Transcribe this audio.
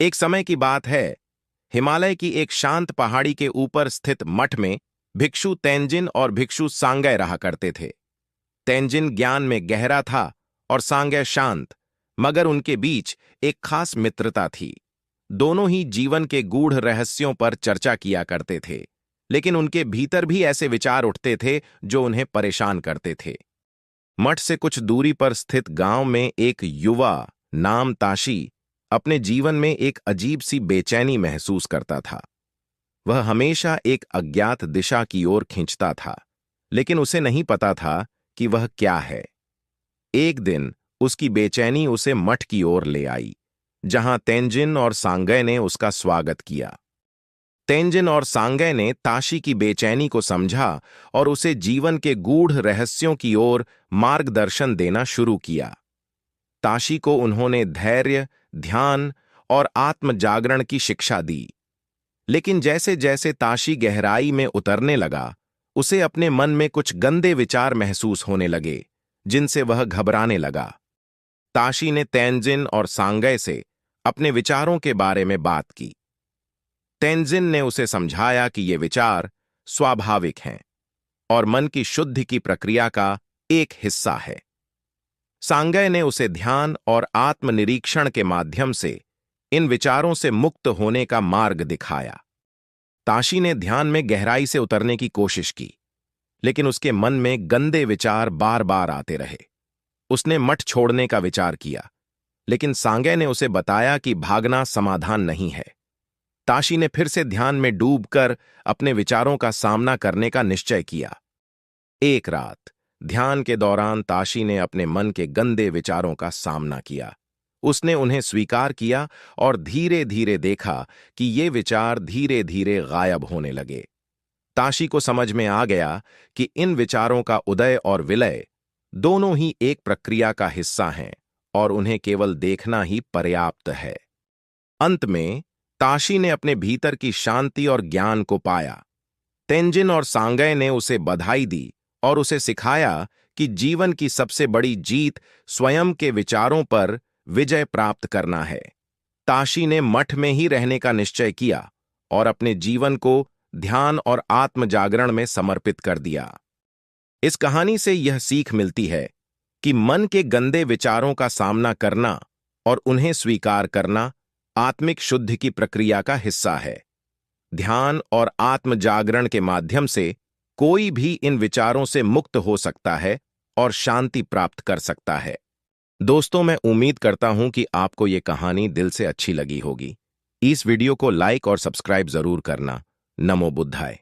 एक समय की बात है। हिमालय की एक शांत पहाड़ी के ऊपर स्थित मठ में भिक्षु तेंजिन और भिक्षु सांगय रहा करते थे। तेंजिन ज्ञान में गहरा था और सांगय शांत, मगर उनके बीच एक खास मित्रता थी। दोनों ही जीवन के गूढ़ रहस्यों पर चर्चा किया करते थे, लेकिन उनके भीतर भी ऐसे विचार उठते थे जो उन्हें परेशान करते थे। मठ से कुछ दूरी पर स्थित गांव में एक युवा नाम ताशी अपने जीवन में एक अजीब सी बेचैनी महसूस करता था। वह हमेशा एक अज्ञात दिशा की ओर खींचता था, लेकिन उसे नहीं पता था कि वह क्या है। एक दिन उसकी बेचैनी उसे मठ की ओर ले आई, जहां तेंजिन और सांगय ने उसका स्वागत किया। तेंजिन और सांगय ने ताशी की बेचैनी को समझा और उसे जीवन के गूढ़ रहस्यों की ओर मार्गदर्शन देना शुरू किया। ताशी को उन्होंने धैर्य, ध्यान और आत्म जागरण की शिक्षा दी। लेकिन जैसे जैसे ताशी गहराई में उतरने लगा, उसे अपने मन में कुछ गंदे विचार महसूस होने लगे, जिनसे वह घबराने लगा। ताशी ने तेंजिन और सांगय से अपने विचारों के बारे में बात की। तेंजिन ने उसे समझाया कि ये विचार स्वाभाविक हैं और मन की शुद्धि की प्रक्रिया का एक हिस्सा है। सांगय ने उसे ध्यान और आत्मनिरीक्षण के माध्यम से इन विचारों से मुक्त होने का मार्ग दिखाया। ताशी ने ध्यान में गहराई से उतरने की कोशिश की, लेकिन उसके मन में गंदे विचार बार बार आते रहे। उसने मठ छोड़ने का विचार किया, लेकिन सांगय ने उसे बताया कि भागना समाधान नहीं है। ताशी ने फिर से ध्यान में डूबकर अपने विचारों का सामना करने का निश्चय किया। एक रात ध्यान के दौरान ताशी ने अपने मन के गंदे विचारों का सामना किया। उसने उन्हें स्वीकार किया और धीरे धीरे देखा कि ये विचार धीरे धीरे गायब होने लगे। ताशी को समझ में आ गया कि इन विचारों का उदय और विलय दोनों ही एक प्रक्रिया का हिस्सा हैं और उन्हें केवल देखना ही पर्याप्त है। अंत में ताशी ने अपने भीतर की शांति और ज्ञान को पाया। तेंजिन और सांगय ने उसे बधाई दी और उसे सिखाया कि जीवन की सबसे बड़ी जीत स्वयं के विचारों पर विजय प्राप्त करना है। ताशी ने मठ में ही रहने का निश्चय किया और अपने जीवन को ध्यान और आत्म जागरण में समर्पित कर दिया। इस कहानी से यह सीख मिलती है कि मन के गंदे विचारों का सामना करना और उन्हें स्वीकार करना आत्मिक शुद्धि की प्रक्रिया का हिस्सा है। ध्यान और आत्म जागरण के माध्यम से कोई भी इन विचारों से मुक्त हो सकता है और शांति प्राप्त कर सकता है। दोस्तों, मैं उम्मीद करता हूं कि आपको ये कहानी दिल से अच्छी लगी होगी। इस वीडियो को लाइक और सब्सक्राइब जरूर करना। नमो बुद्धाय।